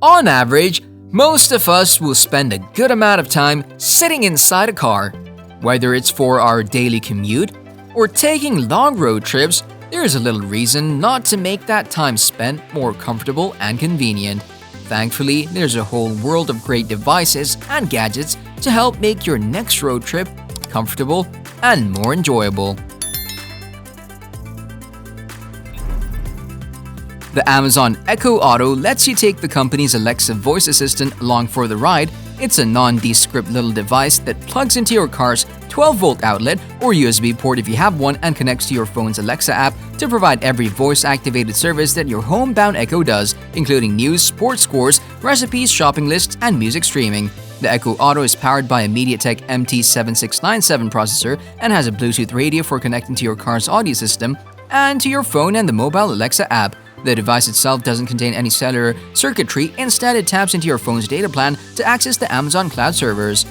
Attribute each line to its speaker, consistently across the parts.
Speaker 1: On average, most of us will spend a good amount of time sitting inside a car. Whether it's for our daily commute or taking long road trips, there is a little reason not to make that time spent more comfortable and convenient. Thankfully, there's a whole world of great devices and gadgets to help make your next road trip comfortable and more enjoyable. The Amazon Echo Auto lets you take the company's Alexa voice assistant along for the ride. It's a nondescript little device that plugs into your car's 12-volt outlet or USB port if you have one and connects to your phone's Alexa app to provide every voice-activated service that your homebound Echo does, including news, sports scores, recipes, shopping lists, and music streaming. The Echo Auto is powered by a MediaTek MT7697 processor and has a Bluetooth radio for connecting to your car's audio system and to your phone and the mobile Alexa app. The device itself doesn't contain any cellular circuitry, instead it taps into your phone's data plan to access the Amazon cloud servers.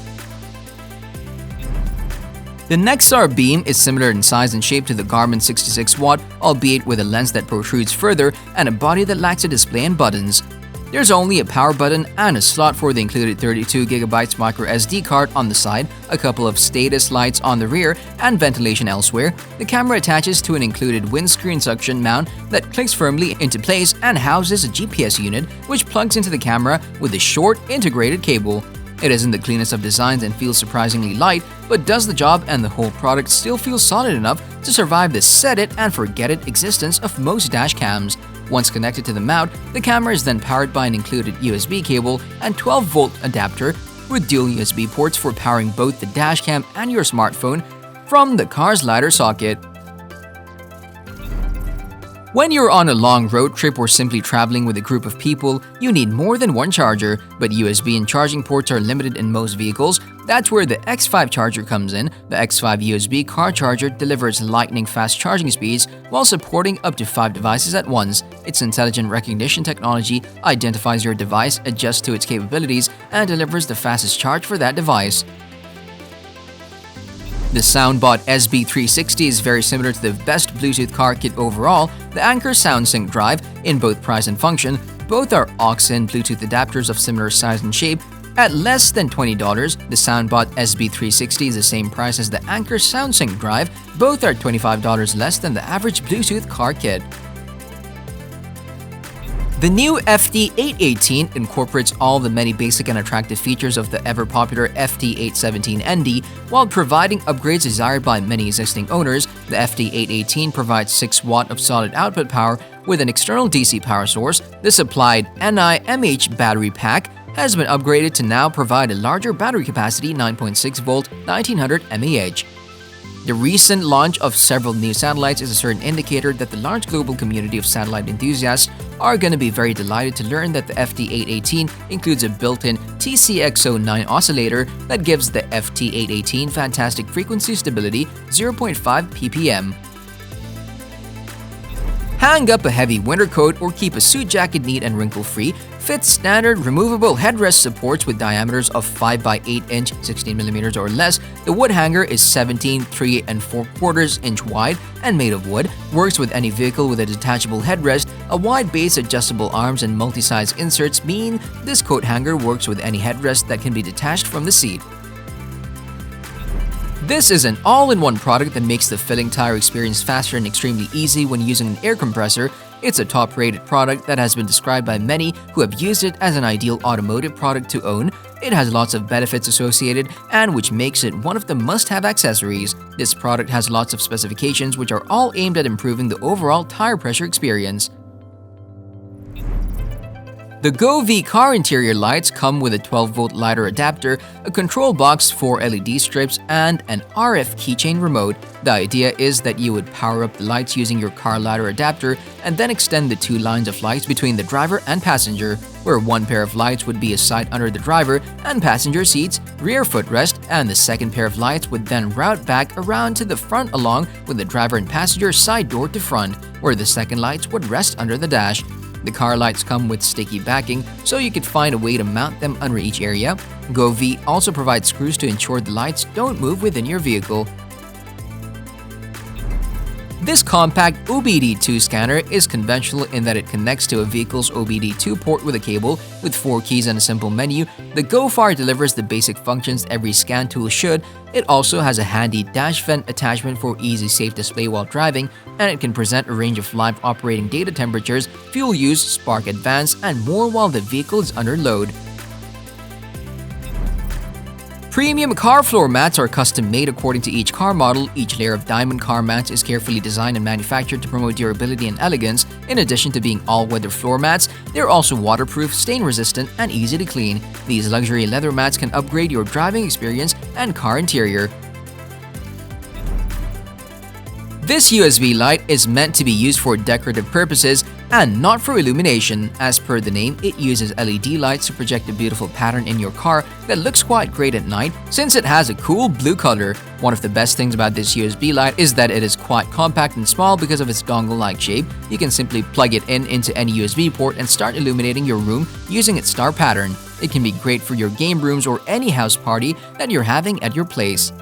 Speaker 1: The Nexar Beam is similar in size and shape to the Garmin 66-watt, albeit with a lens that protrudes further and a body that lacks a display and buttons. There's only a power button and a slot for the included 32GB microSD card on the side, a couple of status lights on the rear, and ventilation elsewhere. The camera attaches to an included windscreen suction mount that clicks firmly into place and houses a GPS unit, which plugs into the camera with a short, integrated cable. It isn't the cleanest of designs and feels surprisingly light, but does the job, and the whole product still feels solid enough to survive the set-it-and-forget-it existence of most dash cams. Once connected to the mount, the camera is then powered by an included USB cable and 12-volt adapter with dual USB ports for powering both the dash cam and your smartphone from the car's ladder socket. When you're on a long road trip or simply traveling with a group of people, you need more than one charger, but USB and charging ports are limited in most vehicles. That's where the X5 charger comes in. The X5 USB car charger delivers lightning-fast charging speeds while supporting up to 5 devices at once. Its intelligent recognition technology identifies your device, adjusts to its capabilities, and delivers the fastest charge for that device. The SoundBot SB360 is very similar to the best Bluetooth car kit overall, the Anker SoundSync drive, in both price and function. Both are aux-in Bluetooth adapters of similar size and shape. At less than $20, the SoundBot SB360 is the same price as the Anker SoundSync drive. Both are $25 less than the average Bluetooth car kit. The new FT818 incorporates all the many basic and attractive features of the ever-popular FT817ND while providing upgrades desired by many existing owners. The FT818 provides 6 watts of solid output power with an external DC power source. The supplied NiMH battery pack has been upgraded to now provide a larger battery capacity, 9.6-volt, 1900 mAh. The recent launch of several new satellites is a certain indicator that the large global community of satellite enthusiasts are going to be very delighted to learn that the FT818 includes a built-in TCXO9 oscillator that gives the FT818 fantastic frequency stability, 0.5 ppm. Hang up a heavy winter coat or keep a suit jacket neat and wrinkle-free. Fits standard removable headrest supports with diameters of 5x8 inch, 16mm or less. The wood hanger is 17, 3 4/4 inch wide and made of wood. Works with any vehicle with a detachable headrest. A wide base, adjustable arms, and multi-size inserts mean this coat hanger works with any headrest that can be detached from the seat. This is an all-in-one product that makes the filling tire experience faster and extremely easy when using an air compressor. It's a top-rated product that has been described by many who have used it as an ideal automotive product to own. It has lots of benefits associated and which makes it one of the must-have accessories. This product has lots of specifications which are all aimed at improving the overall tire pressure experience. The Go-V car interior lights come with a 12-volt lighter adapter, a control box, 4 LED strips, and an RF keychain remote. The idea is that you would power up the lights using your car lighter adapter and then extend the 2 lines of lights between the driver and passenger, where one pair of lights would be a sight under the driver and passenger seats, rear footrest, and the second pair of lights would then route back around to the front along with the driver and passenger side door to front, where the second lights would rest under the dash. The car lights come with sticky backing, so you could find a way to mount them under each area. Go-V also provides screws to ensure the lights don't move within your vehicle. This compact OBD2 scanner is conventional in that it connects to a vehicle's OBD2 port with a cable. With 4 keys and a simple menu, the GoFire delivers the basic functions every scan tool should. It also has a handy dash vent attachment for easy safe display while driving, and it can present a range of live operating data temperatures, fuel use, spark advance, and more while the vehicle is under load. Premium car floor mats are custom-made according to each car model. Each layer of diamond car mats is carefully designed and manufactured to promote durability and elegance. In addition to being all-weather floor mats, they're also waterproof, stain-resistant, and easy to clean. These luxury leather mats can upgrade your driving experience and car interior. This USB light is meant to be used for decorative purposes and not for illumination. As per the name, it uses LED lights to project a beautiful pattern in your car that looks quite great at night since it has a cool blue color. One of the best things about this USB light is that it is quite compact and small because of its dongle-like shape. You can simply plug it into any USB port and start illuminating your room using its star pattern. It can be great for your game rooms or any house party that you're having at your place.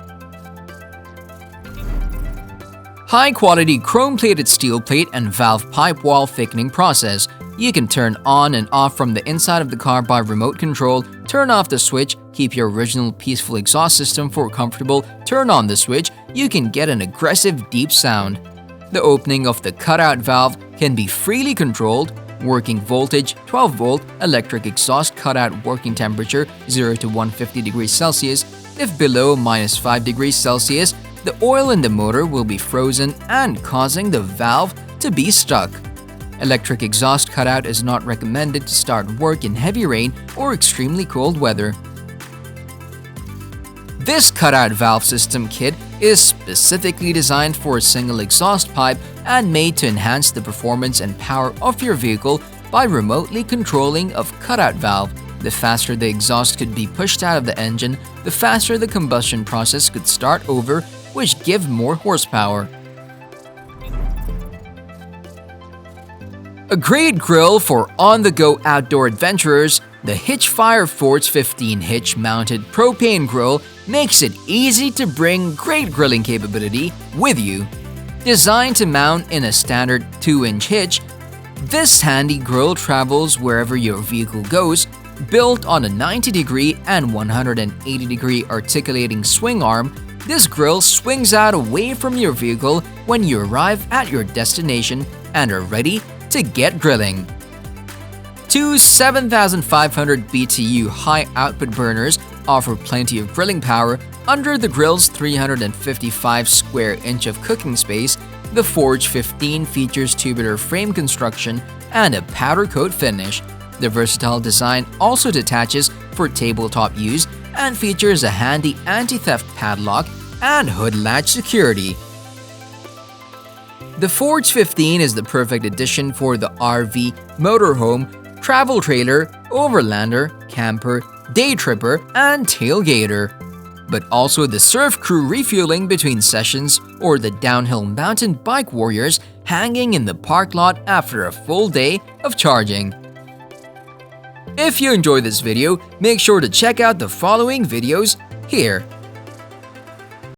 Speaker 1: High-quality chrome-plated steel plate and valve pipe wall thickening process. You can turn on and off from the inside of the car by remote control. Turn off the switch, keep your original peaceful exhaust system for comfortable. Turn on the switch, you can get an aggressive deep sound. The opening of the cutout valve can be freely controlled. Working voltage 12 volt, electric exhaust cutout working temperature 0 to 150 degrees Celsius. If below -5 degrees Celsius, the oil in the motor will be frozen and causing the valve to be stuck. Electric exhaust cutout is not recommended to start work in heavy rain or extremely cold weather. This cutout valve system kit is specifically designed for a single exhaust pipe and made to enhance the performance and power of your vehicle by remotely controlling of cutout valve. The faster the exhaust could be pushed out of the engine, the faster the combustion process could start over, which give more horsepower. A great grill for on-the-go outdoor adventurers, the HitchFire Forge 15 hitch-mounted propane grill makes it easy to bring great grilling capability with you. Designed to mount in a standard 2-inch hitch, this handy grill travels wherever your vehicle goes. Built on a 90-degree and 180-degree articulating swing arm, this grill swings out away from your vehicle when you arrive at your destination and are ready to get grilling. Two 7,500 BTU high-output burners offer plenty of grilling power under the grill's 355 square inch of cooking space. The Forge 15 features tubular frame construction and a powder coat finish. The versatile design also detaches for tabletop use and features a handy anti-theft padlock and hood latch security. The Forge 15 is the perfect addition for the RV, motorhome, travel trailer, overlander, camper, day tripper, and tailgater. But also the surf crew refueling between sessions or the downhill mountain bike warriors hanging in the park lot after a full day of charging. If you enjoyed this video, make sure to check out the following videos here.